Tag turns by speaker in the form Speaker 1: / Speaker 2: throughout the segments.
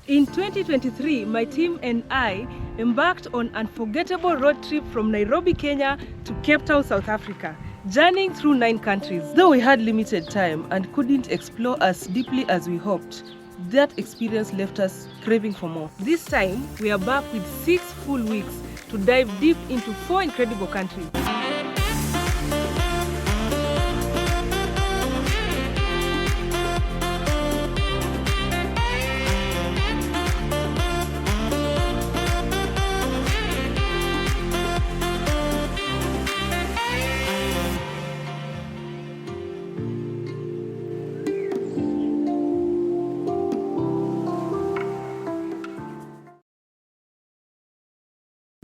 Speaker 1: In 2023, my team and I embarked on an unforgettable road trip from Nairobi, Kenya to Cape Town, South Africa, journeying through 9 countries. Though we had limited time and couldn't explore as deeply as we hoped, that experience left us craving for more. This time, we are back with 6 full weeks to dive deep into 4 incredible countries.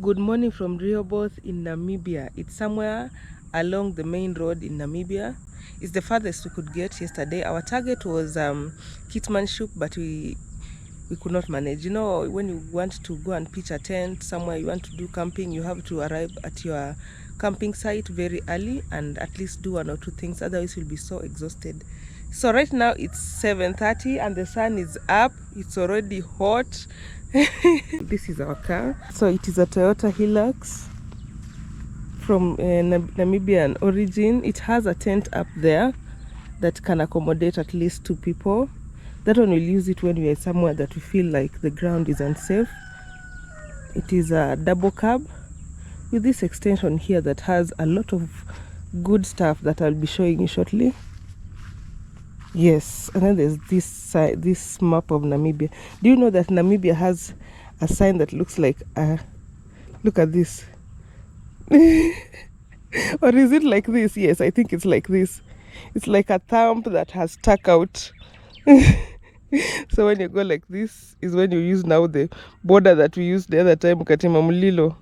Speaker 1: Good morning from Rehoboth in Namibia. It's somewhere along the main road in Namibia. It's the farthest we could get yesterday. Our target was Kitmanship, but we could not manage. You know, when you want to go and pitch a tent somewhere, you want to do camping, you have to arrive at your camping site very early and at least do 1 or 2 things, otherwise you'll be so exhausted. So right now it's 7:30 and the sun is up. It's already hot. This is our car. So it is a Toyota Hilux from Namibian origin. It has a tent up there that can accommodate at least 2 people. That one will use it when we are somewhere that we feel like the ground is unsafe. It is a double cab with this extension here that has a lot of good stuff that I'll be showing you shortly. Yes, and then there's this side, this map of Namibia. Do you know that Namibia has a sign that looks like look at this. Or is it like this? Yes, I think it's like this. It's like a thumb that has stuck out. So when you go like this is when you use now the border that we used the other time, Katima Mulilo.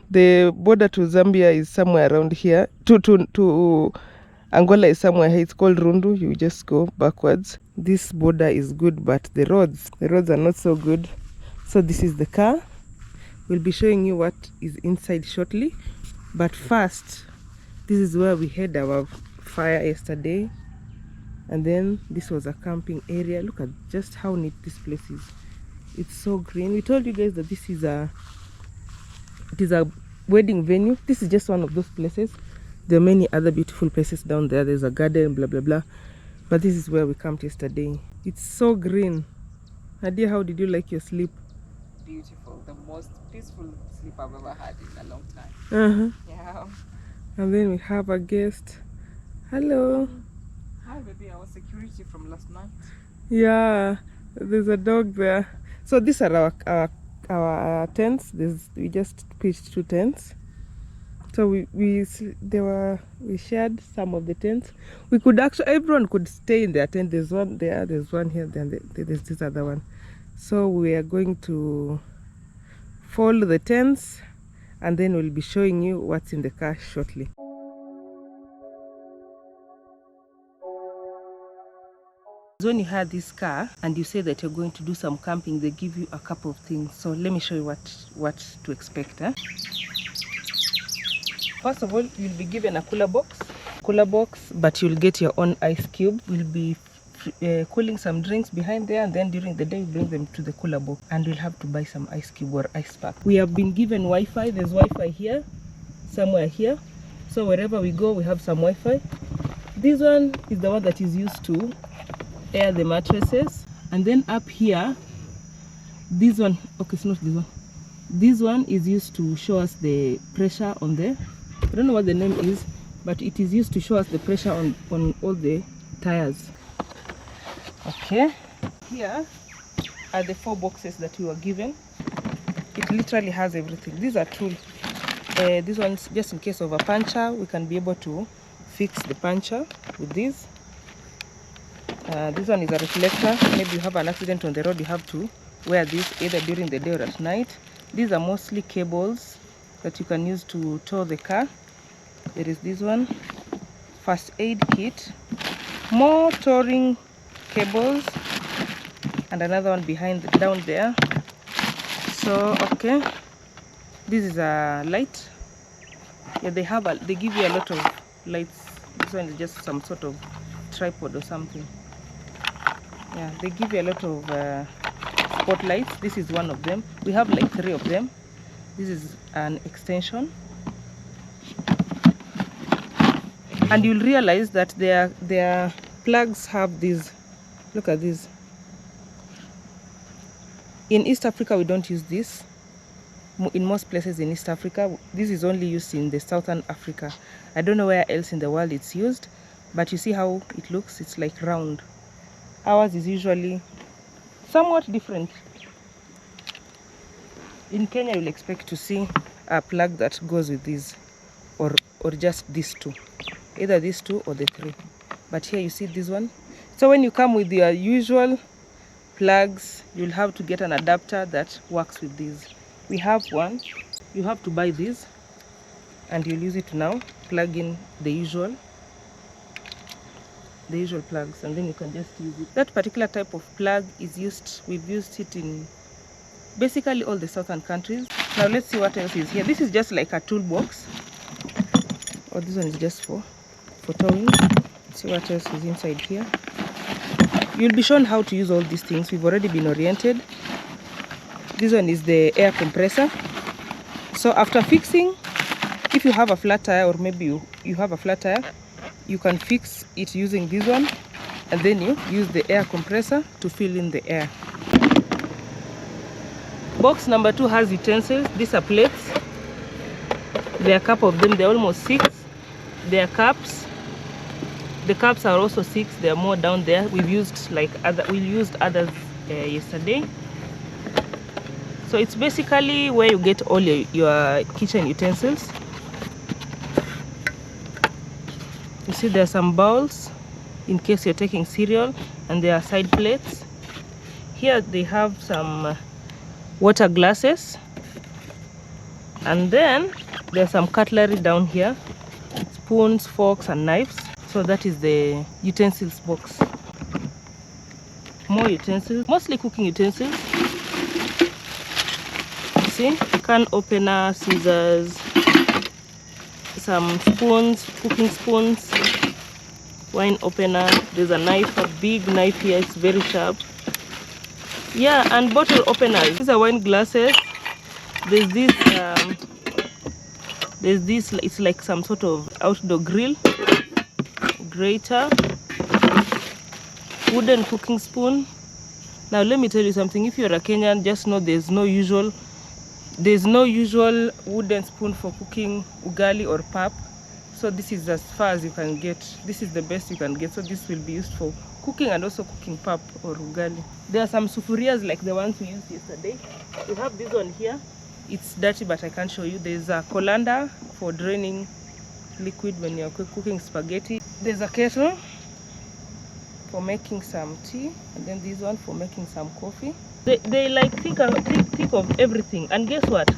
Speaker 1: The border to Zambia is somewhere around here. To Angola is somewhere here. It's called Rundu. You just go backwards. This border is good, but the roads are not so good. So this is the car. We'll be showing you what is inside shortly. But first, this is where we had our fire yesterday. And then this was a camping area. Look at just how neat this place is. It's so green. We told you guys that this is a wedding venue. This is just one of those places. There are many other beautiful places down there. There's a garden, blah, blah, blah. But this is where we camped yesterday. It's so green. Nadia, how did you like your sleep?
Speaker 2: Beautiful. The most peaceful sleep I've ever had in a long time. Yeah.
Speaker 1: And then we have a guest. Hello.
Speaker 2: Hi, baby. Our security from last night.
Speaker 1: Yeah, there's a dog there. So these are our tents. We just pitched 2 tents. So we shared some of the tents. We could actually, everyone could stay in their tent. There's one there, there's one here, then there's this other one. So we are going to fold the tents and then we'll be showing you what's in the car shortly. When you have this car and you say that you're going to do some camping, they give you a couple of things. So let me show you what to expect. First of all, you'll be given a cooler box, but you'll get your own ice cube. We'll be cooling some drinks behind there, and then during the day we bring them to the cooler box, and we'll have to buy some ice cube or ice pack. We have been given Wi-Fi. There's Wi-Fi here, somewhere here. So wherever we go, we have some Wi-Fi. This one is the one that is used to air the mattresses, and then up here, this one, okay, it's not this one. This one is used to show us the pressure on the, I don't know what the name is, but it is used to show us the pressure on all the tires. Okay, here are the 4 boxes that we were given. It literally has everything. These are tools. This one's just in case of a puncture, we can be able to fix the puncture with this. This one is a reflector. Maybe you have an accident on the road, you have to wear this either during the day or at night. These are mostly cables that you can use to tow the car. There is this one, first aid kit, more towing cables, and another one down there. So okay, this is a light. Yeah, they give you a lot of lights. This one is just some sort of tripod or something. Yeah, they give you a lot of spotlights. This is one of them. We have like 3 of them. This is an extension. And you'll realize that their plugs have these. Look at these. In East Africa, we don't use this. In most places in East Africa, this is only used in the Southern Africa. I don't know where else in the world it's used, but you see how it looks? It's like round. Ours is usually somewhat different. In Kenya, you'll expect to see a plug that goes with these, or just these 2. Either these 2 or the 3. But here you see this one. So when you come with your usual plugs, you'll have to get an adapter that works with these. We have one. You have to buy these, and you'll use it to now plug in the usual plugs, and then you can just use it. That particular type of plug is used, we've used it in basically all the southern countries. Now let's see what else is here. This is just like a toolbox. Oh, this one is just for towing. Let's see what else is inside here. You'll be shown how to use all these things. We've already been oriented. This one is the air compressor. So after fixing, if you have a flat tire, or maybe you have a flat tire, you can fix it using this one, and then you use the air compressor to fill in the air. Box number 2 has utensils. These are plates. There are a couple of them. They're almost 6. There are cups. The cups are also 6. There are more down there. We used others yesterday. So it's basically where you get all your kitchen utensils. You see there are some bowls in case you're taking cereal, and there are side plates. Here they have some water glasses, and then there's some cutlery down here, spoons, forks and knives. So that is the utensils box. More utensils, mostly cooking utensils. See, can opener, scissors, some spoons, cooking spoons, wine opener. There's a knife, a big knife here, it's very sharp. Yeah, and bottle openers. These are wine glasses. There's this, it's like some sort of outdoor grill, grater, wooden cooking spoon. Now let me tell you something. If you're a Kenyan, just know there's no usual wooden spoon for cooking ugali or pap. So this is as far as you can get. This is the best you can get. So this will be used for cooking and also cooking pap or ugali. There are some sufurias like the ones we used yesterday. We have this one here. It's dirty, but I can't show you. There's a colander for draining liquid when you're cooking spaghetti. There's a kettle for making some tea, and then this one for making some coffee. They like think of everything. And guess what?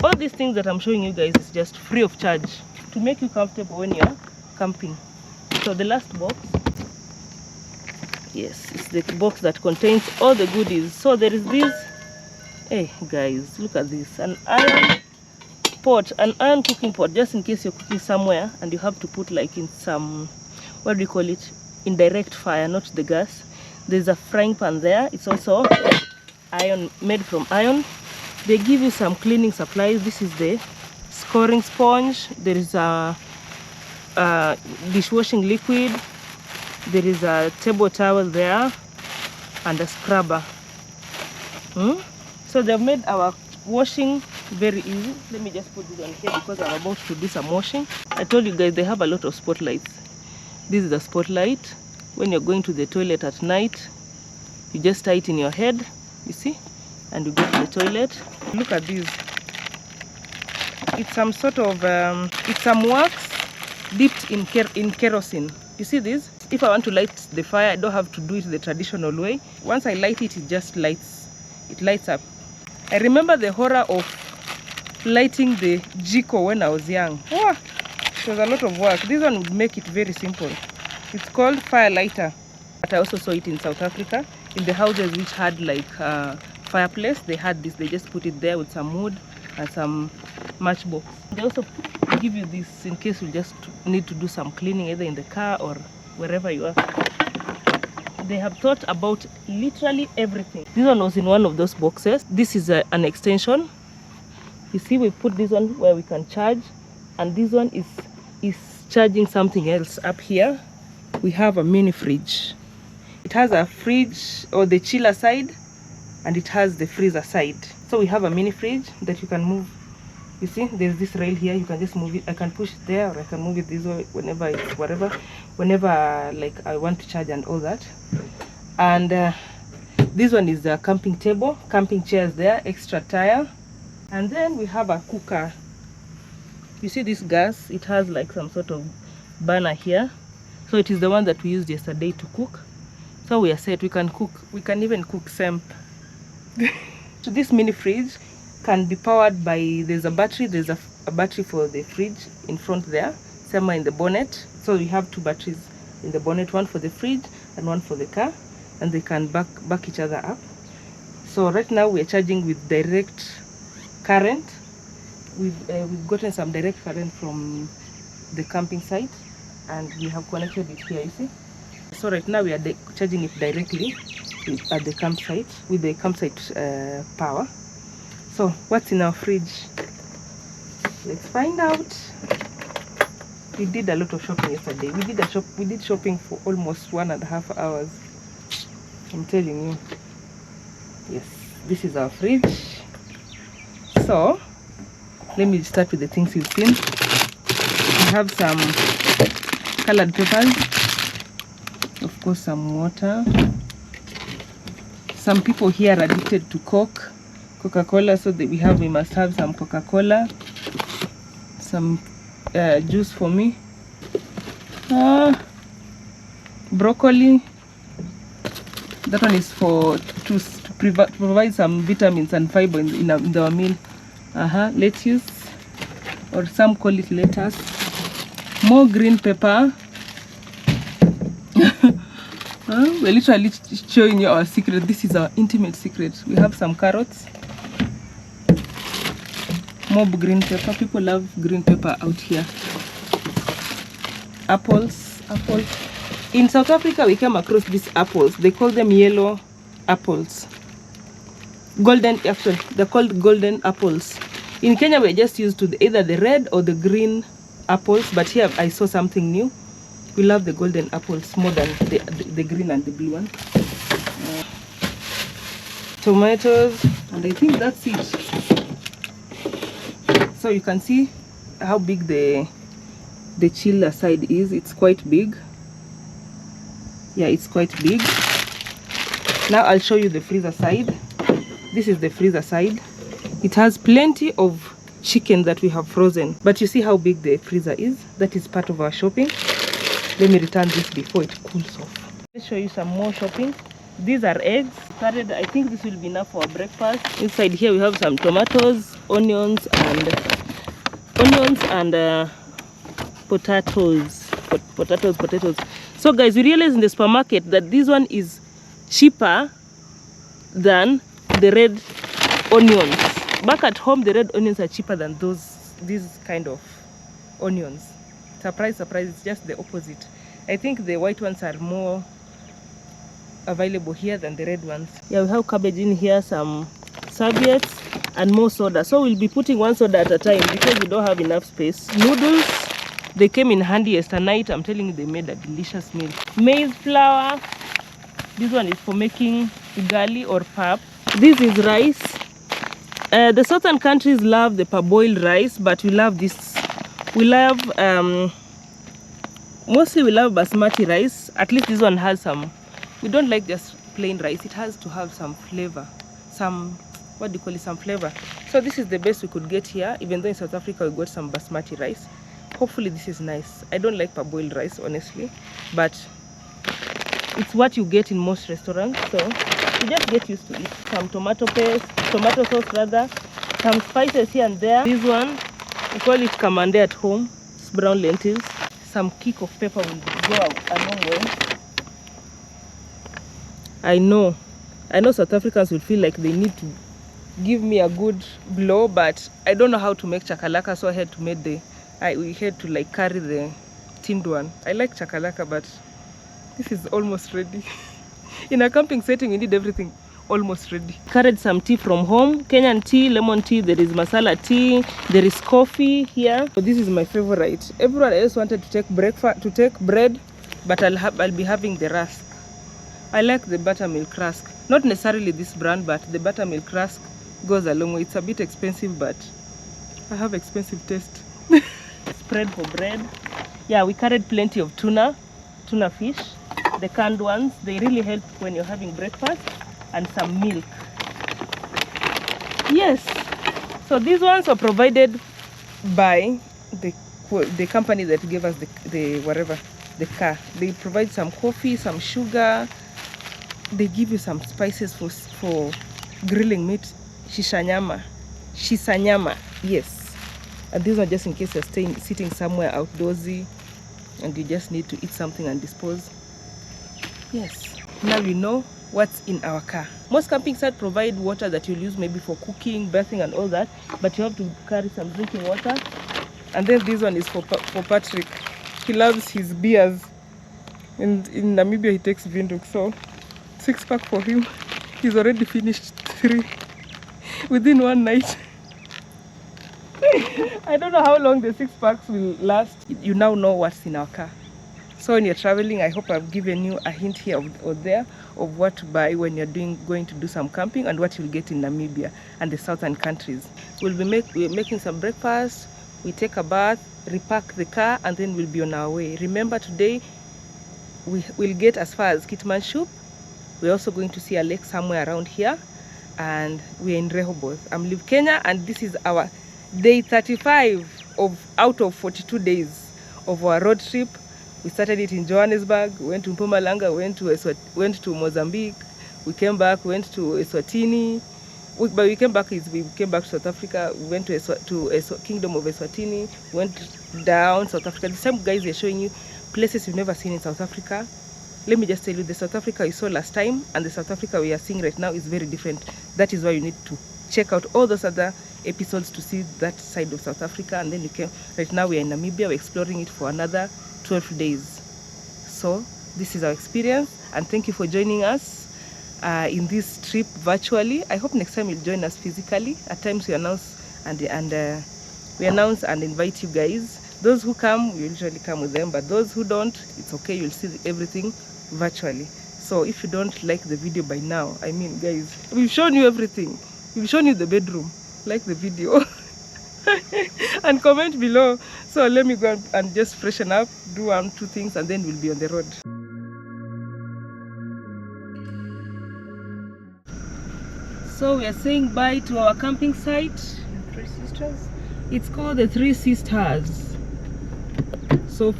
Speaker 1: All these things that I'm showing you guys is just free of charge to make you comfortable when you're camping. So the last box, yes, it's the box that contains all the goodies. So there is this. Hey guys, look at this, an iron pot, an iron cooking pot, just in case you're cooking somewhere and you have to put like in some, what do you call it, indirect fire, not the gas. There's a frying pan there. It's also iron, made from iron. They give you some cleaning supplies. This is the scoring sponge. There is a dishwashing liquid. There is a table towel there and a scrubber. So they've made our washing very easy. Let me just put this on here because I'm about to do some washing. I told you guys they have a lot of spotlights. This is the spotlight. When you're going to the toilet at night, you just tie it in your head, you see, and you go to the toilet. Look at this. It's some sort of, it's some wax dipped in kerosene. You see this? If I want to light the fire, I don't have to do it the traditional way. Once I light it, it just lights. It lights up. I remember the horror of lighting the jiko when I was young. Oh, it was a lot of work. This one would make it very simple. It's called fire lighter. But I also saw it in South Africa. In the houses which had like fireplace, they had this. They just put it there with some wood and some matchbox. They also give you this in case you just need to do some cleaning either in the car or wherever you are. They have thought about literally everything. This one was in one of those boxes. This is an extension. You see, we put this one where we can charge, and this one is charging something else up here. We have a mini fridge. It has a fridge or the chiller side, and it has the freezer side. So we have a mini fridge that you can move. You see, there's this rail here. You can just move it. I can push it there, or I can move it this way whenever it's whatever, whenever like I want to charge and all that. And this one is the camping table, camping chairs there, extra tire. And then we have a cooker. You see this gas, it has like some sort of burner here. So it is the one that we used yesterday to cook. So we are set, we can cook, we can even cook semp. So this mini fridge can be powered by, there's a battery battery for the fridge in front there, somewhere in the bonnet. So we have two batteries in the bonnet, one for the fridge and one for the car, and they can back each other up. So right now we are charging with direct current. We've gotten some direct current from the camping site, and we have connected it here, you see. So right now we are charging it directly at the campsite with the campsite power. So what's in our fridge? Let's find out. We did a lot of shopping yesterday. We did shopping for almost 1.5 hours. I'm telling you. Yes, this is our fridge. So let me start with the things you've seen. We have some colored papers, of course some water. Some people here are addicted to Coca-Cola, so that we must have some Coca-Cola, some juice for me, broccoli. That one is to provide some vitamins and fiber in our meal. Lettuce, or some call it lettuce. More green pepper. We're literally showing you our secret. This is our intimate secret. We have some carrots. More green pepper. People love green pepper out here. Apples. In South Africa, we came across these apples. They call them yellow apples. Actually, they're called golden apples. In Kenya, we're just used to either the red or the green apples, but here I saw something new. We love the golden apples more than the green and the blue one. Tomatoes, and I think that's it. So you can see how big the chiller side is. It's quite big. Yeah, it's quite big. Now I'll show you the freezer side. This is the freezer side. It has plenty of chicken that we have frozen, but you see how big the freezer is. That is part of our shopping. Let me return this before it cools off. Let's show you some more shopping. These are eggs. I think this will be enough for our breakfast. Inside here we have some tomatoes, onions and potatoes. So guys, we realized in the supermarket that this one is cheaper than the red onions. Back at home, the red onions are cheaper than these kind of onions. Surprise, it's just the opposite. I think the white ones are more available here than the red ones. Yeah, we have cabbage in here, some serviettes, and more soda. So we'll be putting one soda at a time because we don't have enough space. Noodles, they came in handy yesterday night. I'm telling you, they made a delicious meal. Maize flour. This one is for making ugali or pap. This is rice. The southern countries love the parboiled rice, but we love this. Mostly we love basmati rice. At least this one has some. We don't like just plain rice. It has to have some flavor. Some flavor. So this is the best we could get here. Even though in South Africa we got some basmati rice. Hopefully this is nice. I don't like parboiled rice, honestly, but it's what you get in most restaurants. So you just get used to it. Some tomato sauce rather. Some spices here and there. This one, we call it kamande at home. It's brown lentils. Some kick of pepper will go a long way. I know South Africans will feel like they need to give me a good blow, but I don't know how to make chakalaka, so I had to we had to like carry the tinned one. I like chakalaka, but this is almost ready. In a camping setting, you need everything almost ready. Carried some tea from home, Kenyan tea, lemon tea, there is masala tea, there is coffee here. So this is my favorite. Everyone else wanted to take bread, but I'll be having the rusk. I like the buttermilk rusk. Not necessarily this brand, but the buttermilk rusk goes a long way. It's a bit expensive, but I have expensive taste. Spread for bread. Yeah, we carried plenty of tuna fish, the canned ones. They really help when you're having breakfast, and some milk. Yes, so these ones were provided by the company that gave us the car. They provide some coffee, some sugar. They give you some spices for grilling meat. Shisanyama, yes. And these are just in case you're sitting somewhere outdoorsy and you just need to eat something and dispose. Yes, now you know what's in our car. Most camping sites provide water that you'll use maybe for cooking, bathing and all that, but you have to carry some drinking water. And then this one is for Patrick. He loves his beers, and in Namibia he takes Vinduk, so 6-pack for him. He's already finished 3 within one night. I don't know how long the 6 packs will last. You now know what's in our car. So when you're traveling, I hope I've given you a hint here or there of what to buy when you're going to do some camping, and what you'll get in Namibia and the southern countries. We're making some breakfast, we take a bath, repack the car, and then we'll be on our way. Remember, today we'll get as far as Kitmanshuk. We're also going to see a lake somewhere around here, and we're in Rehoboth. I'm Live Kenya, and this is our day 35 out of 42 days of our road trip. We started it in Johannesburg, went to Mpumalanga, went to Mozambique, we came back, went to Eswatini. But we came back to South Africa. We went to Kingdom of Eswatini, went down South Africa. This time, guys, are showing you places you've never seen in South Africa. Let me just tell you, the South Africa you saw last time and the South Africa we are seeing right now is very different. That is why you need to check out all those other episodes to see that side of South Africa. And then you can, right now we are in Namibia, we're exploring it for another 12 days. So this is our experience, and thank you for joining us in this trip virtually. I hope next time you'll join us physically. At times we announce and invite you guys. Those who come, we usually come with them, but those who don't, it's okay, you'll see everything virtually. So if you don't like the video by now, I mean, guys, we've shown you everything. We've shown you the bedroom. Like the video and comment below. So let me go and just freshen up, do 1-2 things, and then we'll be on the road. So we are saying bye to our camping site, Three Sisters. It's called the Three Sisters. So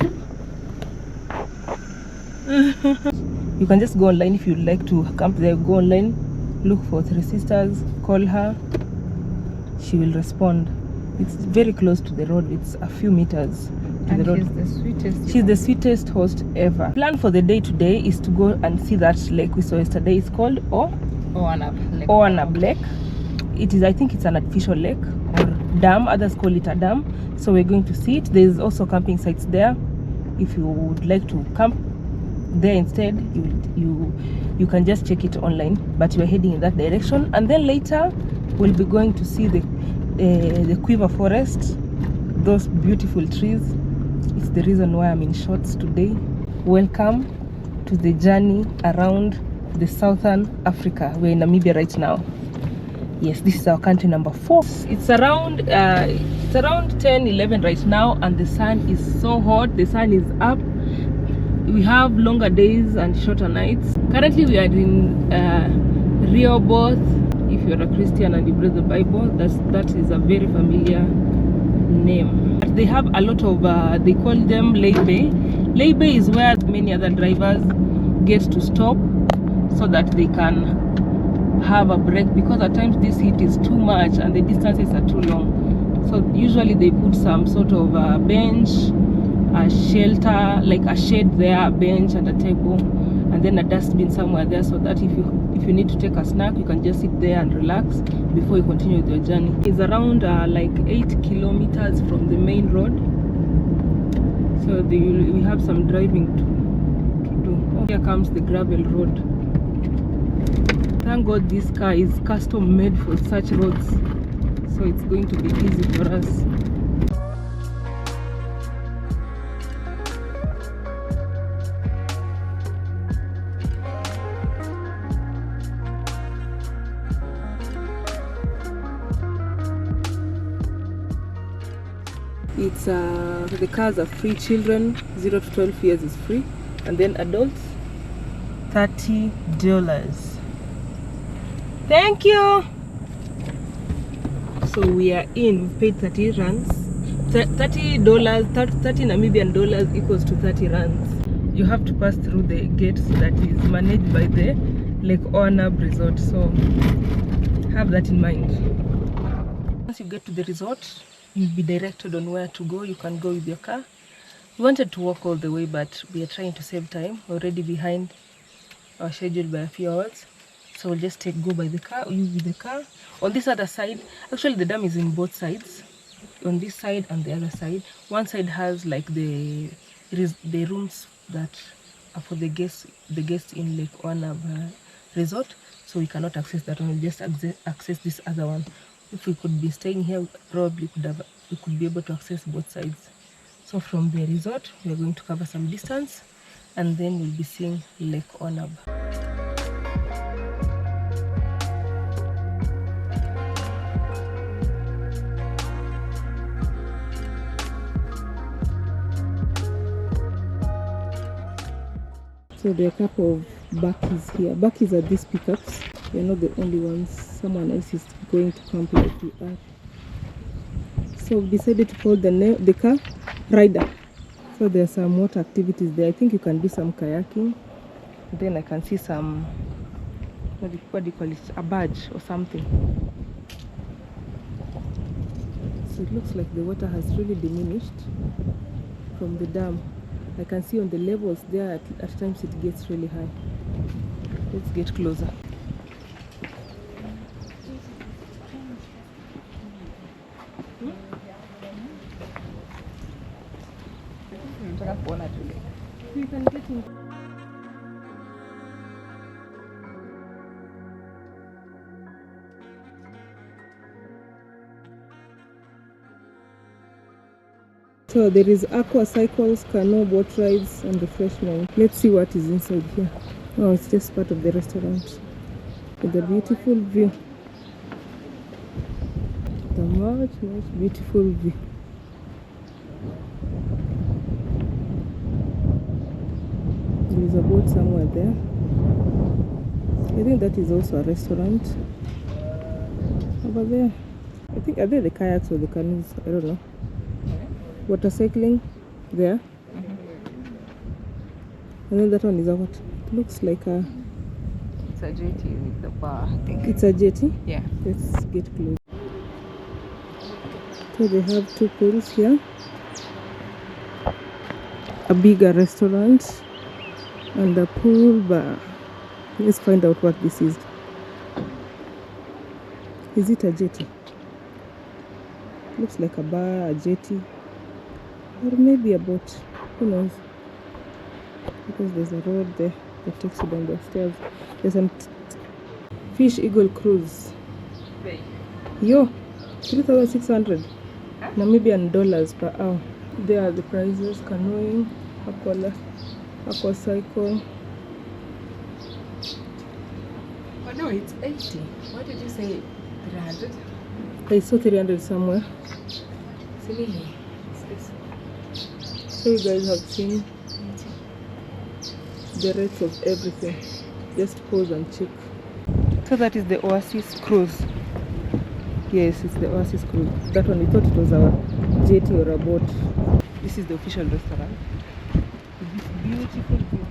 Speaker 1: you can just go online if you'd like to camp there. Go online, look for Three Sisters, call her, she will respond. It's very close to the road. It's a few meters to the road. She's the sweetest host ever. Plan for the day today is to go and see that lake we saw yesterday. It's called Oanob Lake. It is, I think it's an artificial lake or dam. Others call it a dam. So we're going to see it. There's also camping sites there. If you would like to camp there instead, you can just check it online. But we're heading in that direction. And then later we'll be going to see the quiver forest, those beautiful trees. It's the reason why I'm in shorts today. Welcome to the journey around the southern Africa. We're in Namibia right now. Yes, this is our country number 4. It's around 10-11 right now, and the sun is so hot. The sun is up. We have longer days and shorter nights. Currently we are in Rehoboth. If you're a Christian and you read the Bible, that is a very familiar name. But they have a lot of they call them lay-by. Lay-by is where many other drivers get to stop so that they can have a break, because at times this heat is too much and the distances are too long. So usually they put some sort of a bench, a shelter, like a shade there, a bench and a table, and then a dustbin somewhere there, so that if you need to take a snack, you can just sit there and relax before you continue with your journey. It's around like 8 kilometers from the main road, so we have some driving to do. Oh, here comes the gravel road. Thank God this car is custom made for such roads, so it's going to be easy for us. It's the cars are free. Children 0 to 12 years is free, and then adults $30. Thank you. So we are in. We paid 30 rands. $30, 30 Namibian dollars equals to 30 rands. You have to pass through the gate that is managed by the Lake Oanob resort. So have that in mind. Once you get to the resort, you'll be directed on where to go. You can go with your car. We wanted to walk all the way, but we are trying to save time. We're already behind our schedule by a few hours, so we'll just go by the car. You with the car. On this other side, actually the dam is in both sides, on this side and the other side. One side has like the rooms that are for the guests in Lake Oanob resort, so we cannot access that one. We'll just access this other one. If we could be staying here, probably we could be able to access both sides. So from the resort, we're going to cover some distance, and then we'll be seeing Lake Oanob. So there are a couple of bakkies here. Bakkies are these pickups. They're not the only ones. Someone else is going to camp like we are. So we decided to call the car Rider. So there are some water activities there. I think you can do some kayaking. Then I can see some, what do you call it? A barge or something. So it looks like the water has really diminished from the dam. I can see on the levels there at times it gets really high. Let's get closer. We can get in. So there is aqua cycles, canoe, boat rides, and refreshment. Let's see what is inside here. Oh, it's just part of the restaurant with a beautiful view. The much beautiful view. There is a boat somewhere there. I think that is also a restaurant over there. I think, are they the kayaks or the canoes? I don't know. Water cycling there. And then that one is a what? It looks like a...
Speaker 2: It's a jetty with the bar, I think.
Speaker 1: It's a jetty?
Speaker 2: Yeah.
Speaker 1: Let's get close. So they have two pools here. A bigger restaurant and a pool bar. Let's find out what this is. Is it a jetty? Looks like a bar, a jetty, or maybe a boat. Who knows? Because there's a road there that takes you down the stairs. There's some Fish Eagle cruise. Yo, 3,600 Namibian dollars per hour. There are the prices: canoeing, aqua cycle.
Speaker 2: Oh no, it's 80. What did you say? 300?
Speaker 1: I saw 300 somewhere.
Speaker 2: Silly.
Speaker 1: So you guys have seen the rates of everything. Just pause and check. So that is the Oasis cruise. Yes, it's the Oasis cruise. That one, we thought it was a jetty or a boat. This is the official restaurant. This beautiful view.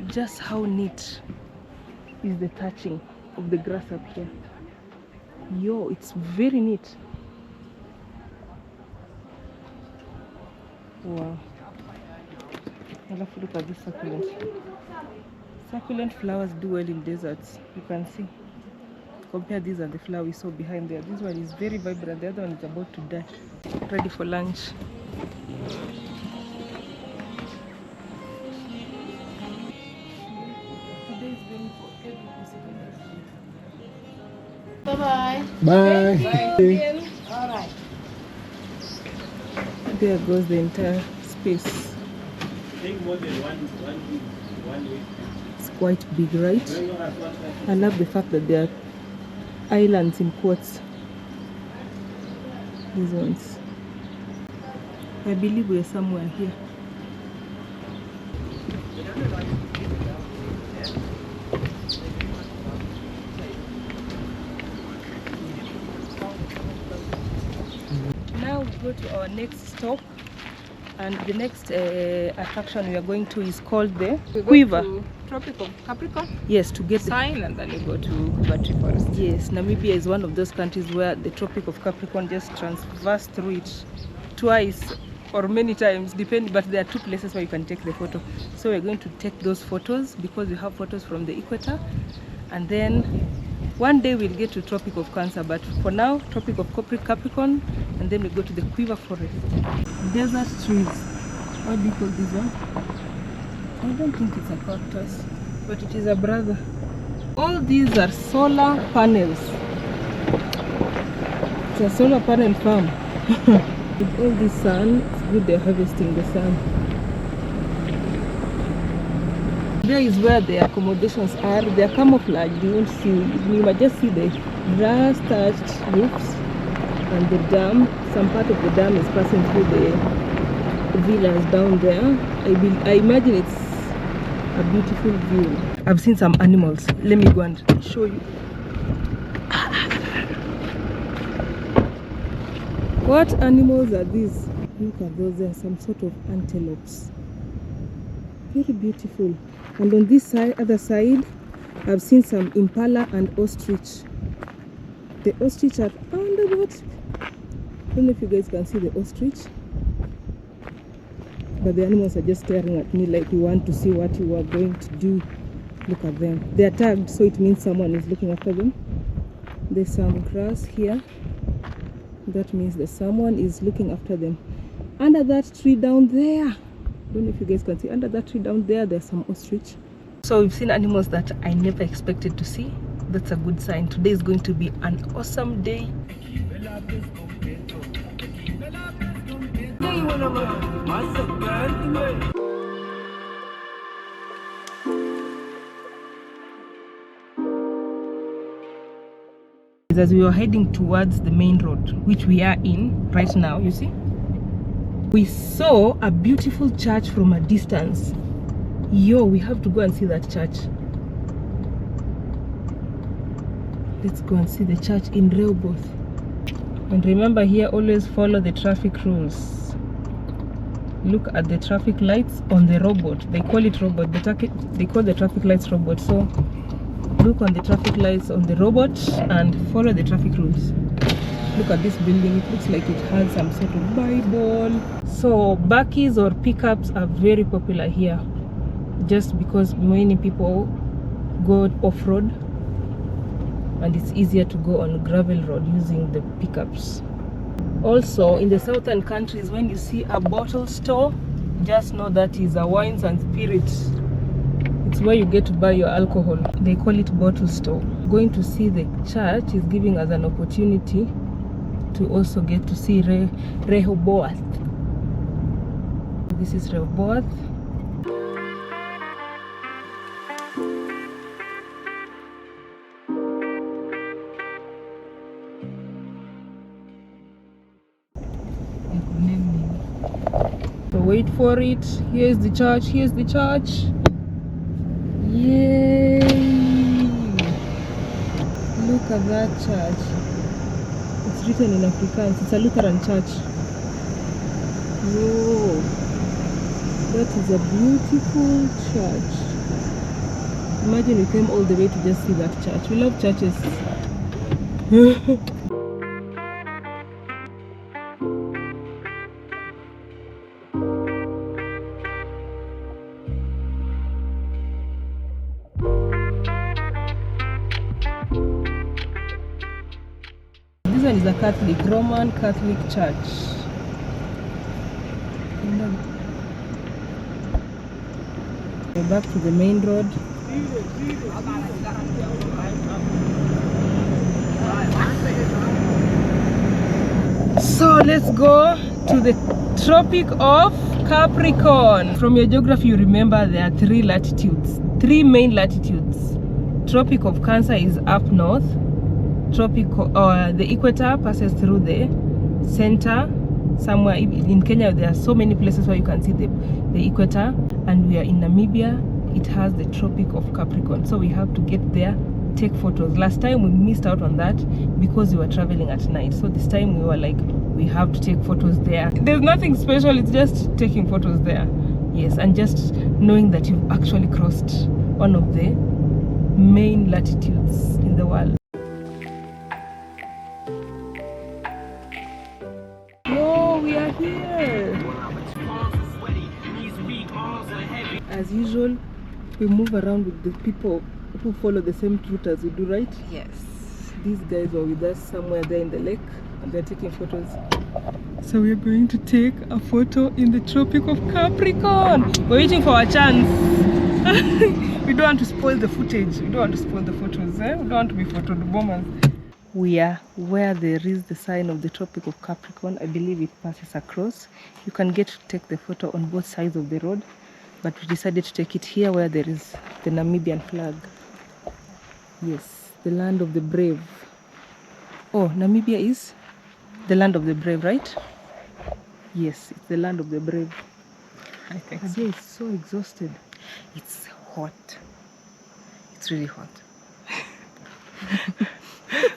Speaker 1: just how neat is the touching of the grass up here. Yo, it's very neat. Wow. Look at this succulent. Succulent flowers do well in deserts. You can see. Compare these and the flower we saw behind there. This one is very vibrant. The other one is about to die. Ready for lunch.
Speaker 3: Bye-bye.
Speaker 4: Bye.
Speaker 3: All right.
Speaker 1: There goes the entire space. It's quite big, right? I love the fact that there are islands in quotes. These ones. I believe we're somewhere here. Now we go to our next stop, and the next attraction we are going to is called the Quiver.
Speaker 2: Tropical Capricorn
Speaker 1: Yes, to get the
Speaker 2: sign, and then you go to Roadtrips Forest.
Speaker 1: Yes, Namibia is one of those countries where the Tropic of Capricorn just transverse through it twice or many times, depending, but there are two places where you can take the photo. So we're going to take those photos because we have photos from the equator, and then one day we'll get to Tropic of Cancer, but for now, Tropic of Capricorn, and then we go to the Quiver Forest. Desert trees. What do you call this one? I don't think it's a cactus, but it is a brother. All these are solar panels. It's a solar panel farm. With all this sun, it's good they're harvesting the sun. There is where the accommodations are. They're camouflaged. You won't see. You might just see the grass-touched roofs and the dam. Some part of the dam is passing through the villas down there. I imagine it's a beautiful view. I've seen some animals. Let me go and show you. What animals are these? Look at those. They are some sort of antelopes. Very beautiful. And on this side, other side, I've seen some impala and ostrich. The ostrich are under that. I don't know if you guys can see the ostrich, but the animals are just staring at me like you want to see what you are going to do. Look at them. They are tagged, so it means someone is looking after them. There's some grass here. That means that someone is looking after them. Under that tree down there, I don't know if you guys can see, under that tree down there, there's some ostrich. So we've seen animals that I never expected to see. That's a good sign. Today is going to be an awesome day. As we were heading towards the main road, which we are in right now, you see, we saw a beautiful church from a distance. Yo, we have to go and see that church. Let's go and see the church in Rehoboth. And remember here, always follow the traffic rules. Look at the traffic lights on the robot. They call it robot. They call the traffic lights robot. So look on the traffic lights on the robot and follow the traffic rules. Look at this building. It looks like it has some sort of Bible. So bakkies or pickups are very popular here, just because many people go off-road and it's easier to go on gravel road using the pickups. Also, in the southern countries, when you see a bottle store, just know that is a wines and spirits. It's where you get to buy your alcohol. They call it bottle store. Going to see the church is giving us an opportunity to also get to see Rehoboth. This is Rehoboth. So wait for it. Here's the church. Here's the church. Yay! Look at that church. It's written in Afrikaans. It's a Lutheran church. Whoa! That is a beautiful church. Imagine we came all the way to just see that church. We love churches. This one is a Catholic, Roman Catholic church. We're back to the main road. So let's go to the Tropic of Capricorn. From your geography, you remember there are 3 latitudes, 3 main latitudes. Tropic of Cancer is up north. The equator passes through the center. Somewhere in Kenya, there are so many places where you can see the equator, and we are in Namibia. It has the Tropic of Capricorn, so we have to get there, take photos. Last time we missed out on that because we were traveling at night, so this time we were like, we have to take photos there. There's nothing special, it's just taking photos there. Yes, and just knowing that you've actually crossed one of the main latitudes in the world. We are here. As usual, we move around with the people who follow the same route as we do, right?
Speaker 2: Yes.
Speaker 1: These guys were with us somewhere there in the lake and they're taking photos. So we're going to take a photo in the Tropic of Capricorn. We're waiting for our chance. We don't want to spoil the footage. We don't want to spoil the photos. We don't want to be photo bombers. We are where there is the sign of the Tropic of Capricorn. I believe it passes across. You can get to take the photo on both sides of the road, but we decided to take it here where there is the Namibian flag. Yes, the land of the brave. Oh, Namibia is the land of the brave, right? Yes, it's the land of the brave.
Speaker 2: I think
Speaker 1: so. It's so exhausted.
Speaker 2: It's hot. It's really hot.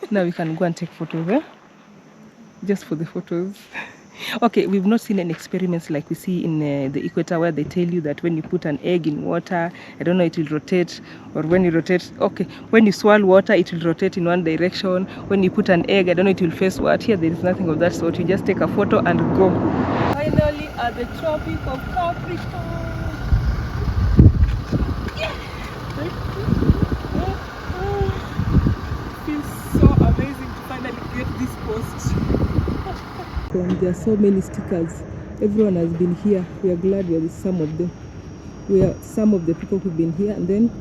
Speaker 1: Now we can go and take photos, eh? Just for the photos. Okay, we've not seen any experiments like we see in the equator where they tell you that when you put an egg in water, I don't know, it will rotate, or when you rotate, okay, when you swirl water, it will rotate in one direction. When you put an egg, I don't know, it will face what. Here, there is nothing of that sort. You just take a photo and go. Finally, at the Tropic of Capricorn. Yeah. So amazing to finally get this post. There are so many stickers. Everyone has been here. We are glad we are with some of them. We are some of the people who've been here. And then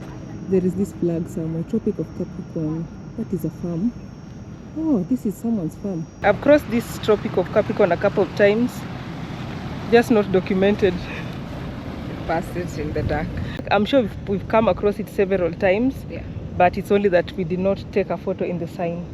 Speaker 1: there is this flag somewhere, Tropic of Capricorn. That is a farm. Oh, this is someone's farm. I've crossed this Tropic of Capricorn a couple of times, just not documented.
Speaker 2: Passed it in the dark.
Speaker 1: I'm sure we've come across it several times.
Speaker 2: Yeah.
Speaker 1: But it's only that we did not take a photo in the sign.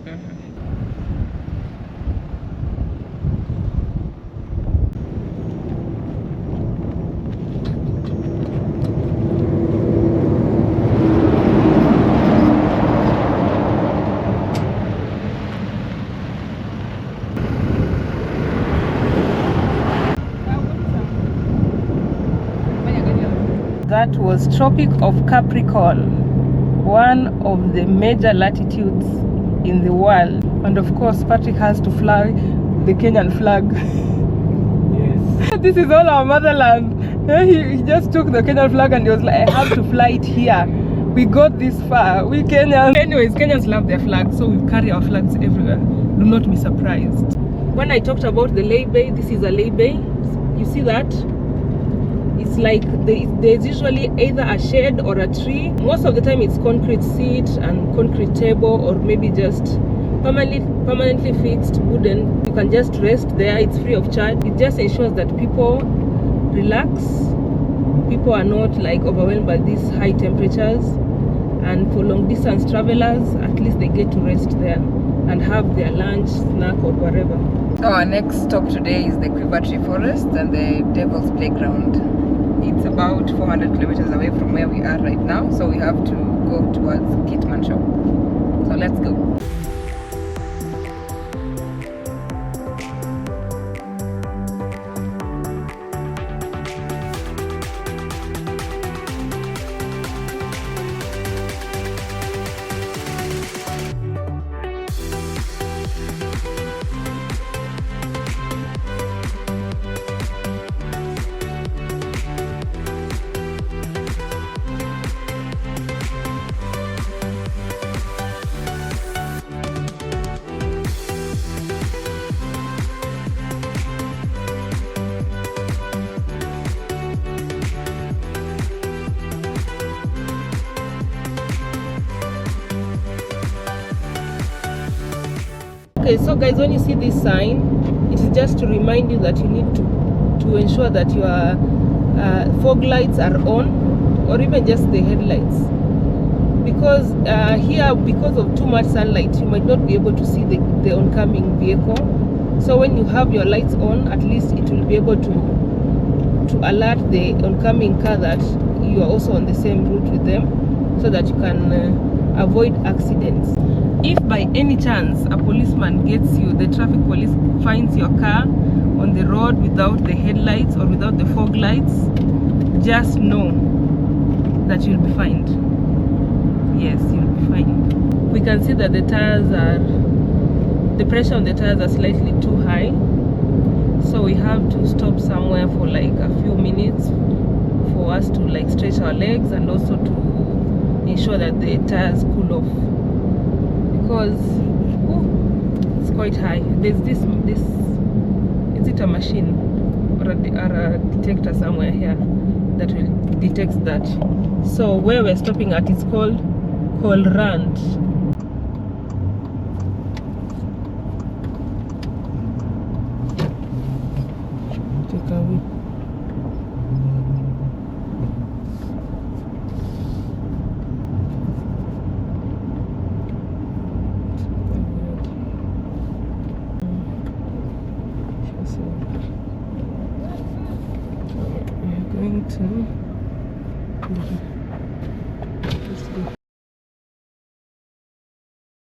Speaker 1: That was Tropic of Capricorn, one of the major latitudes in the world. And of course, Patrick has to fly the Kenyan flag. Yes. This is all our motherland. He just took the Kenyan flag and he was like, I have to fly it here. We got this far. We Kenyans. Anyways, Kenyans love their flags, so we carry our flags everywhere. Do not be surprised. When I talked about the lay-bay, this is a lay-bay. You see that? It's like there's usually either a shade or a tree. Most of the time it's concrete seat and concrete table, or maybe just permanently fixed wooden. You can just rest there. It's free of charge. It just ensures that people relax. People are not like overwhelmed by these high temperatures, and for long distance travelers, at least they get to rest there and have their lunch, snack, or whatever.
Speaker 2: So our next stop today is the Quiver Forest and the Devil's Playground. It's about 400 kilometers away from where we are right now, so we have to go towards Kitmanshop. So let's go.
Speaker 1: Okay, so guys, when you see this sign, it is just to remind you that you need to ensure that your fog lights are on, or even just the headlights, because here, because of too much sunlight, you might not be able to see the oncoming vehicle. So when you have your lights on, at least it will be able to alert the oncoming car that you are also on the same route with them, so that you can avoid accidents. If by any chance a policeman gets you, the traffic police finds your car on the road without the headlights or without the fog lights, just know that you'll be fined. Yes, you'll be fined. We can see that the pressure on the tires are slightly too high, so we have to stop somewhere for like a few minutes for us to like stretch our legs, and also to ensure that the tires cool off, because it's quite high. There's this is it a machine or a detector somewhere here that will detect that. So where we're stopping at is called Overland. Take away.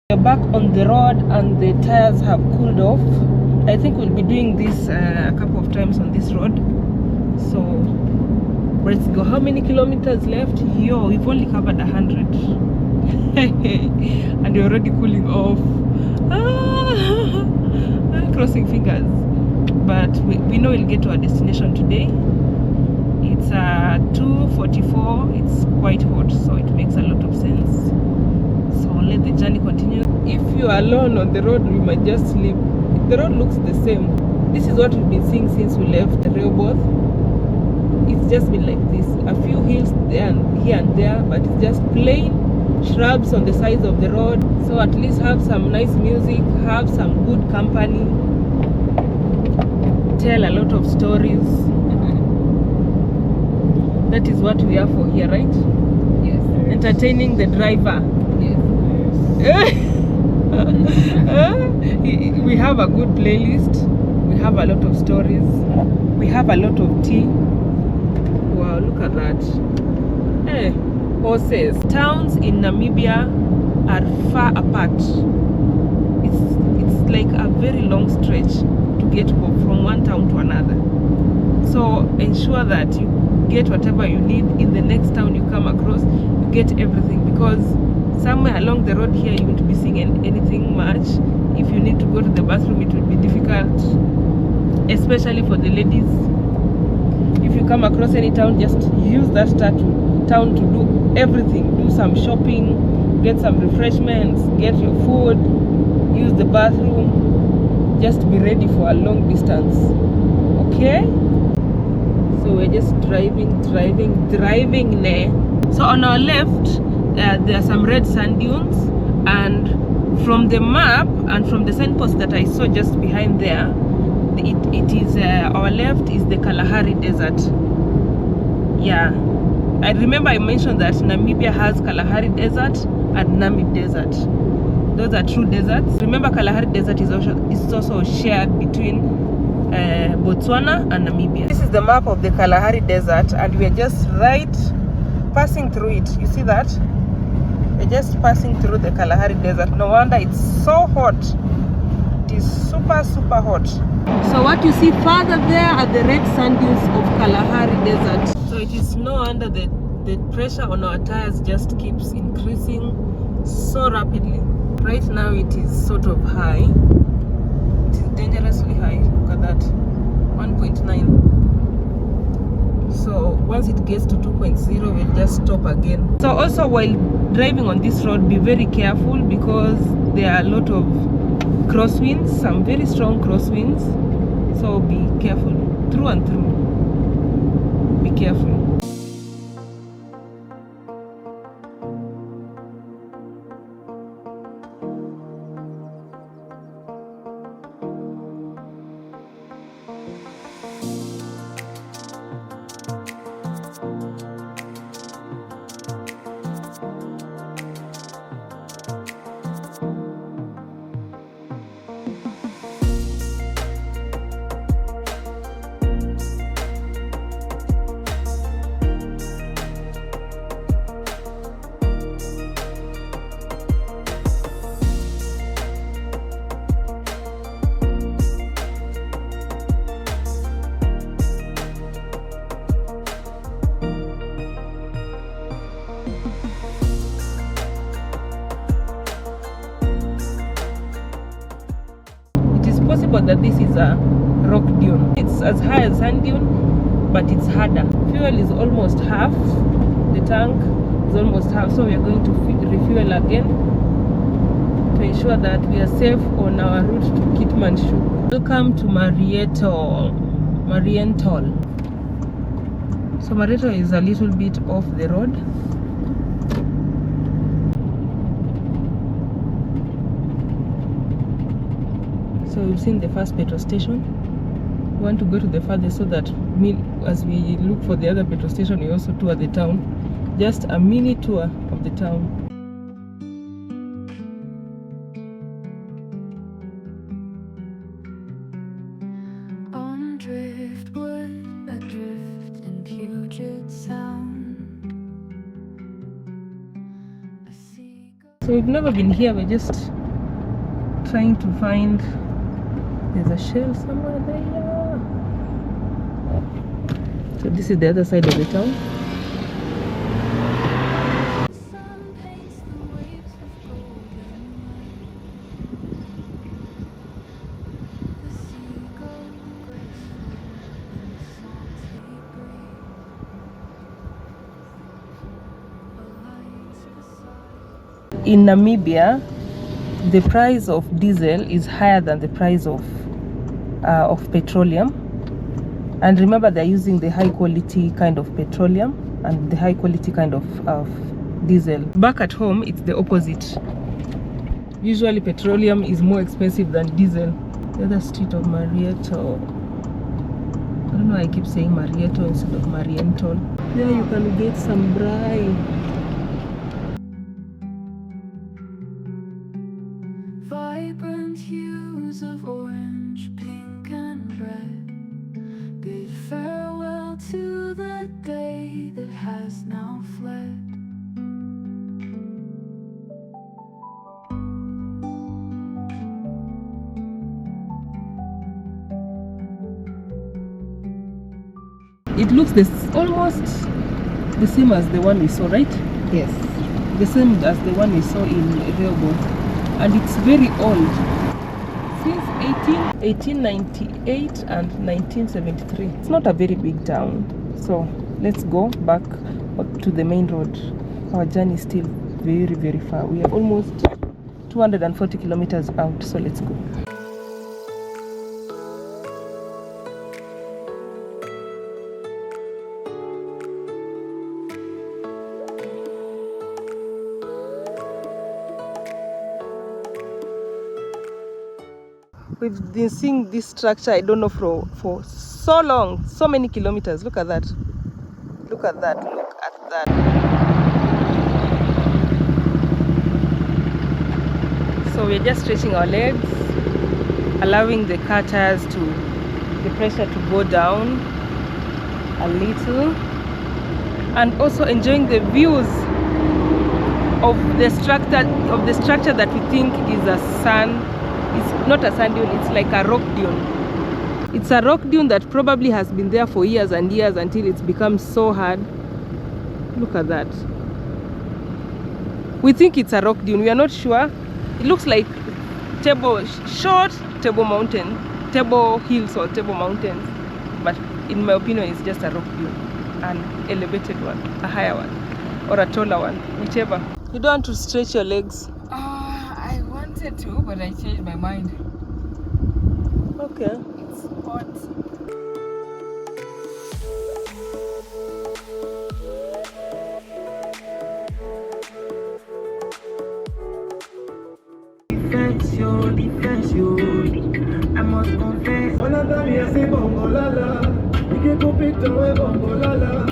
Speaker 1: We're back on the road and the tires have cooled off. I think we'll be doing this a couple of times on this road. So let's go. How many kilometers left? Yo, we've only covered 100 and we're already cooling off. Crossing fingers, but we know we'll get to our destination today. It's 2:44. It's quite hot, so it makes a lot of sense. So let the journey continue. If you are alone on the road, we might just sleep. The road looks the same. This is what we've been seeing since we left Rehoboth. It's just been like this. A few hills there and here and there, but it's just plain shrubs on the sides of the road. So at least have some nice music, have some good company, tell a lot of stories. That is what we are for here, right?
Speaker 2: Yes.
Speaker 1: Entertaining the driver. Yes. We have a good playlist. We have a lot of stories. We have a lot of tea. Wow, look at that. Hey, horses. Towns in Namibia are far apart. It's like a very long stretch to get from one town to another. So ensure that you get whatever you need in the next town you come across. You get everything, because somewhere along the road here you won't be seeing anything much. If you need to go to the bathroom, it will be difficult, especially for the ladies. If you come across any town, just use that town to do everything. Do some shopping, get some refreshments, get your food, use the bathroom. Just be ready for a long distance. Okay? So we're just driving there. So on our left, there are some red sand dunes, and from the map and from the signpost that I saw just behind there, it is our left is the Kalahari Desert. Yeah, I remember I mentioned that Namibia has Kalahari Desert and Namib Desert. Those are true deserts. Remember, Kalahari Desert is also shared between Botswana and Namibia. This is the map of the Kalahari Desert, and we are just passing through it. You see that? We're just passing through the Kalahari Desert. No wonder it's so hot. It is super, super hot. So what you see further there are the red sand dunes of Kalahari Desert. So it is no wonder that the pressure on our tires just keeps increasing so rapidly. Right now it is sort of high. It is dangerously high. Look at that. 1.9. So once it gets to 2.0, we'll just stop again. So also, while driving on this road, be very careful, because there are a lot of crosswinds, some very strong crosswinds. So be careful through and through. Be careful. remember that this is a rock dune. It's as high as sand dune, but it's harder. Fuel is almost half. The tank is almost half, so we are going to refuel again to ensure that we are safe on our route to Kitmanshu. Welcome to Mariental. So Mariental is a little bit off the road. So we've seen the first petrol station. We want to go to the farthest so that as we look for the other petrol station, we also tour the town. Just a mini tour of the town.
Speaker 3: On driftwood, adrift in Puget Sound.
Speaker 1: So we've never been here. We're just trying to find. There's a shell somewhere there. So this is the other side of the town. In Namibia, the price of diesel is higher than the price of petroleum. And remember, they're using the high quality kind of petroleum and the high quality kind of diesel. Back at home, it's the opposite. Usually petroleum is more expensive than diesel. The other street of Mariental. I don't know why I keep saying Mariental instead of Mariental. There you can get some braai.
Speaker 3: Vibrant hues of orange, pink and red. Bid farewell to the day that has now fled.
Speaker 1: It looks almost the same as the one we saw, right?
Speaker 2: Yes.
Speaker 1: The same as the one we saw in Rehoboth. And it's very old. Since 1898 and 1973. It's not a very big town. So let's go back to the main road. Our journey is still very, very far. We are almost 240 kilometers out. So let's go. We've been seeing this structure, I don't know, for so long, so many kilometers. Look at that. Look at that. Look at that. So we're just stretching our legs, allowing the car tires the pressure to go down a little, and also enjoying the views of the structure that we think is a sand. It's not a sand dune, it's like a rock dune. It's a rock dune that probably has been there for years and years until it's become so hard. Look at that. We think it's a rock dune, we are not sure. It looks like short table hills or table mountains. But in my opinion, it's just a rock dune. An elevated one, a higher one, or a taller one, whichever. You don't want to stretch your legs.
Speaker 2: I wanted to, but I changed my mind.
Speaker 1: Okay.
Speaker 2: It's hot.
Speaker 5: Defense you, I must confess. Another me say bongo lala, you can go pick the way bongo lala.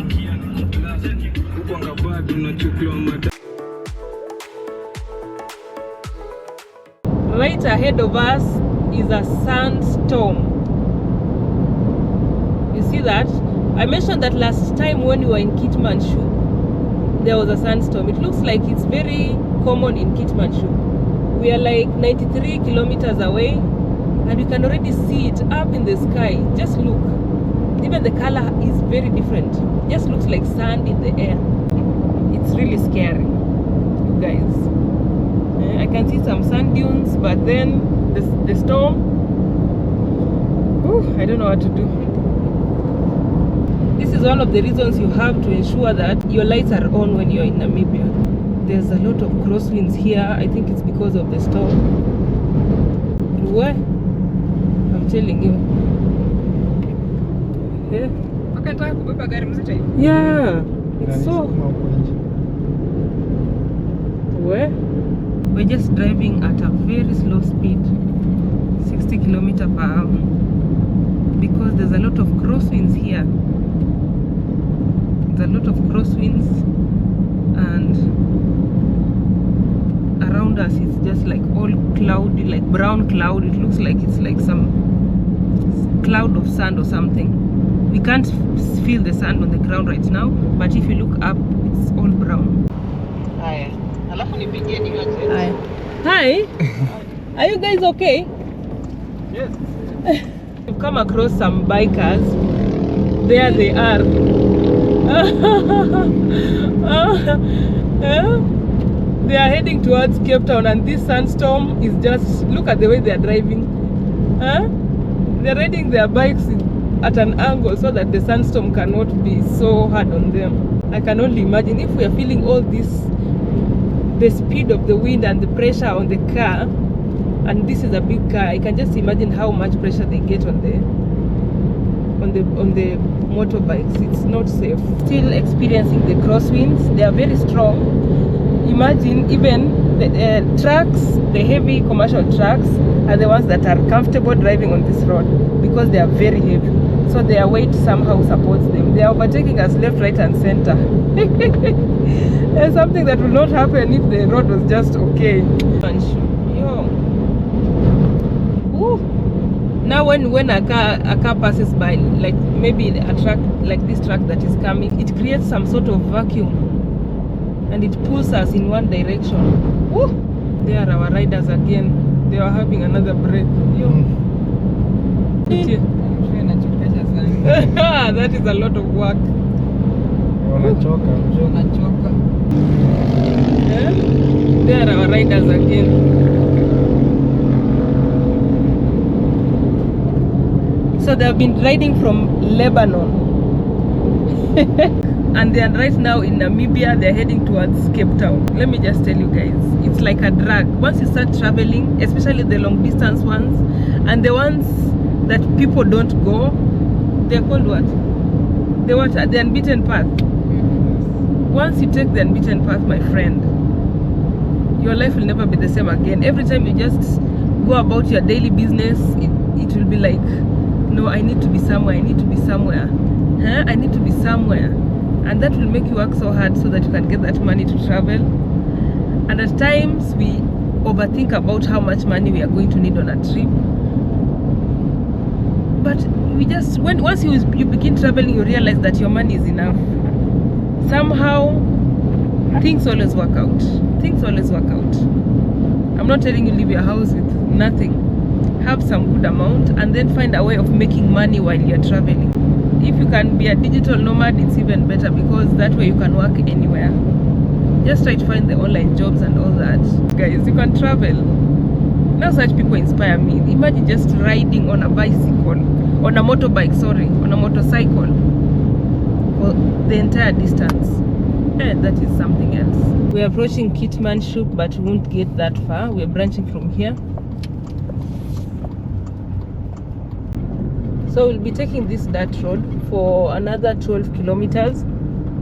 Speaker 1: Right ahead of us is a sandstorm. You see that? I mentioned that last time when we were in Kitmanshu, there was a sandstorm. It looks like it's very common in Kitmanshu. We are like 93 kilometers away and you can already see it up in the sky. Just look. Even the color is very different. Just looks like sand in the air. It's really scary, you guys. I can see some sand dunes, but then the storm I don't know what to do. This is one of the reasons you have to ensure that your lights are on when you're in Namibia. There's a lot of crosswinds here. I think it's because of the storm. What? I'm telling you. Yeah. Yeah. It's so. Where? We're just driving at a very slow speed, 60 kilometers per hour, because there's a lot of crosswinds here. There's a lot of crosswinds, and around us it's just like all cloudy, like brown cloud. It looks like it's like some cloud of sand or something. We can't feel the sand on the ground right now, but if you look up, it's all brown. Hi. Hi. Are you guys okay?
Speaker 4: Yes.
Speaker 1: We've come across some bikers. There they are. They are heading towards Cape Town, and this sandstorm is just, look at the way they are driving. They're riding their bikes at an angle so that the sandstorm cannot be so hard on them. I can only imagine if we are feeling all this, the speed of the wind and the pressure on the car, and this is a big car. I can just imagine how much pressure they get on the motorbikes. It's not safe. Still experiencing the crosswinds. They are very strong. Imagine even the trucks, the heavy commercial trucks are the ones that are comfortable driving on this road because they are very heavy. So their weight somehow supports them. They are overtaking us left, right and center. There's something that will not happen if the road was just okay. Yo. Ooh. Now when a car passes by, like maybe a truck, like this truck that is coming, it creates some sort of vacuum and it pulls us in one direction. Ooh. There are our riders again. They are having another break. Yo. That is a lot of work. There are our riders again. So they have been riding from Lebanon. And they are right now in Namibia. They're heading towards Cape Town. Let me just tell you guys, it's like a drag. Once you start traveling, especially the long distance ones, and the ones that people don't go, they're called what? The unbeaten path. Once you take the unbeaten path, my friend, your life will never be the same again. Every time you just go about your daily business, it will be like, no, I need to be somewhere, I need to be somewhere. I need to be somewhere. And that will make you work so hard so that you can get that money to travel. And at times we overthink about how much money we are going to need on a trip. But we just, once you begin traveling, you realize that your money is enough. Somehow things always work out. Things always work out. I'm not telling you leave your house with nothing. Have some good amount and then find a way of making money while you're traveling. If you can be a digital nomad, it's even better because that way you can work anywhere. Just try to find the online jobs and all that. Guys, you can travel. Now such people inspire me. Imagine just riding on a bicycle, on a motorbike, sorry, on a motorcycle for the entire distance. And that is something else. We're approaching Kitmanshuk, but we won't get that far. We're branching from here. So we'll be taking this dirt road for another 12 kilometers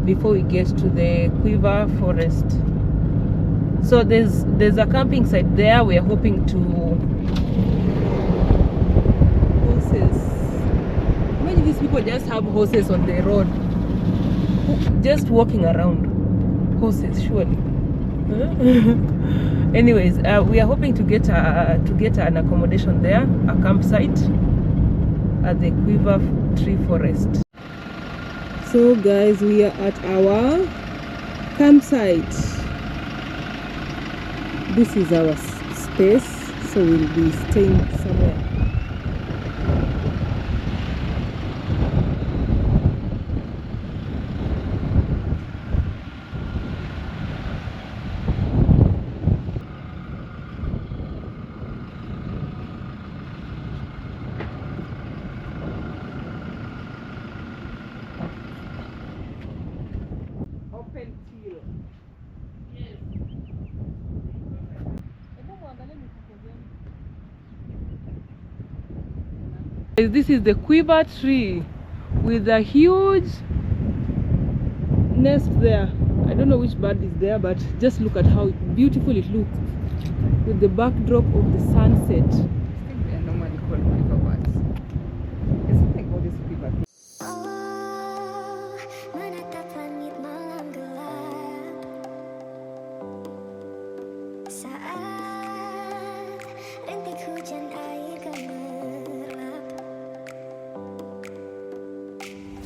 Speaker 1: before we get to the quiver forest. So there's a camping site there. We are hoping to horses. Imagine these people just have horses on the road, just walking around. Horses, surely. Anyways, we are hoping to get an accommodation there, a campsite at the quiver tree forest. So guys, we are at our campsite. This is our space, so we'll be staying somewhere. open till. Yes. This is the quiver tree with a huge nest there. I don't know which bird is there, but just look at how beautiful it looks with the backdrop of the sunset.
Speaker 2: I think they are normally called quiver birds. There's something about this quiver.
Speaker 3: Oh, menatap langit malam gelap saat rintik hujan air gemerlap.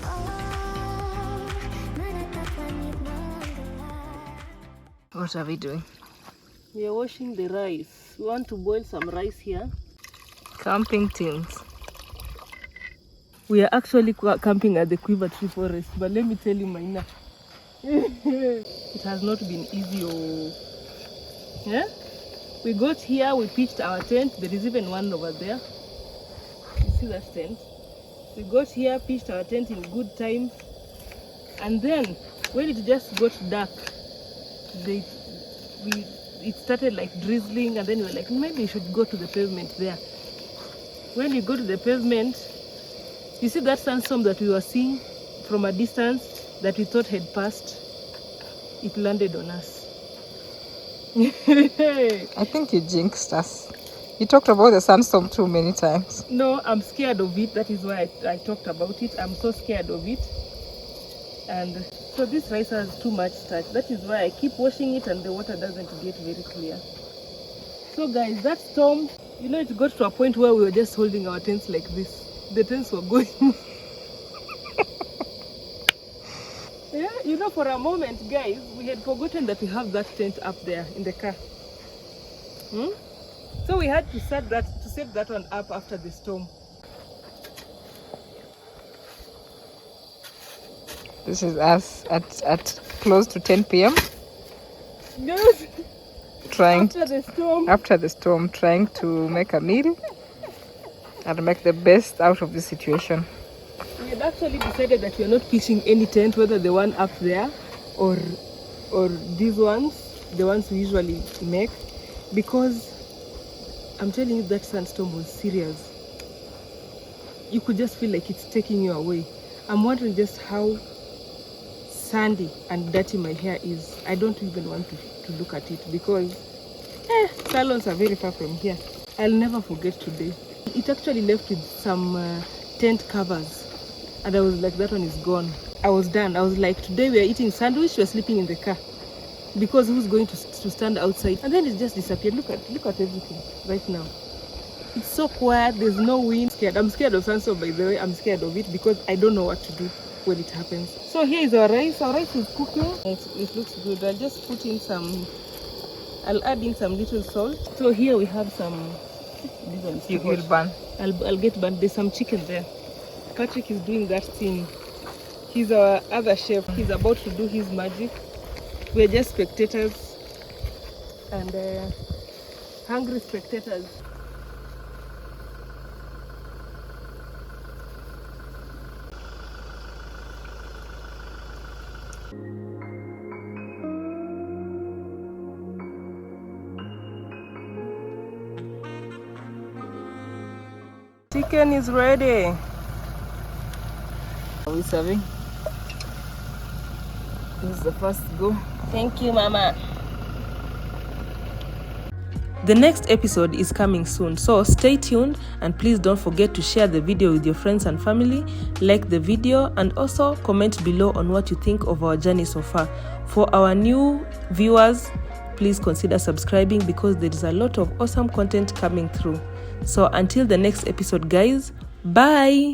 Speaker 3: Oh, menatap langit malam gelap.
Speaker 2: What are we doing?
Speaker 1: We are washing the rice. We want to boil some rice here.
Speaker 2: Camping things.
Speaker 1: We are actually camping at the Quiver Tree Forest, but let me tell you, Maina, it has not been easy. Oh, yeah. We got here, we pitched our tent. There is even one over there. You see that tent? We got here, pitched our tent in good time, and then when it just got dark, it started like drizzling, and then we were like, maybe we should go to the pavement there. When you go to the pavement, you see that sandstorm that we were seeing from a distance that we thought had passed? It landed on us.
Speaker 2: I think you jinxed us. You talked about the sandstorm too many times.
Speaker 1: No, I'm scared of it. That is why I talked about it. I'm so scared of it. And so this rice has too much starch. That is why I keep washing it and the water doesn't get very clear. So guys, that storm, you know, it got to a point where we were just holding our tents like this. The tents were going. Yeah, you know, for a moment, guys, we had forgotten that we have that tent up there in the car. So we had to set that one up after the storm.
Speaker 2: This is us at close to 10 p.m.
Speaker 1: Yes.
Speaker 2: After the storm, trying to make a meal and make the best out of the situation.
Speaker 1: We had actually decided that we are not pitching any tent, whether the one up there or these ones, the ones we usually make, because I'm telling you that sandstorm was serious. You could just feel like it's taking you away. I'm wondering just how sandy and dirty my hair is. I don't even want to look at it because salons are very far from here. I'll never forget today. It actually left with some tent covers, and I was like, that one is gone. I was done. I was like, today we are eating sandwich, we are sleeping in the car, because who's going to stand outside? And then it just disappeared. Look at everything right now. It's so quiet. There's no wind. I'm scared of sandstorm, by the way. I'm scared of it because I don't know what to do when it happens. So here is our rice. Our rice is cooking. It looks good. I'll just put in I'll add in some little salt. So here we have some.
Speaker 2: You'll burn.
Speaker 1: I'll get burnt. There's some chicken there. Patrick is doing that thing. He's our other chef. He's about to do his magic. We're just spectators and hungry spectators. Chicken is ready. Are we serving? This is the first go. Thank you, Mama. The next episode is coming soon, so stay tuned and please don't forget to share the video with your friends and family, like the video, and also comment below on what you think of our journey so far. For our new viewers, please consider subscribing because there is a lot of awesome content coming through. So until the next episode, guys, bye!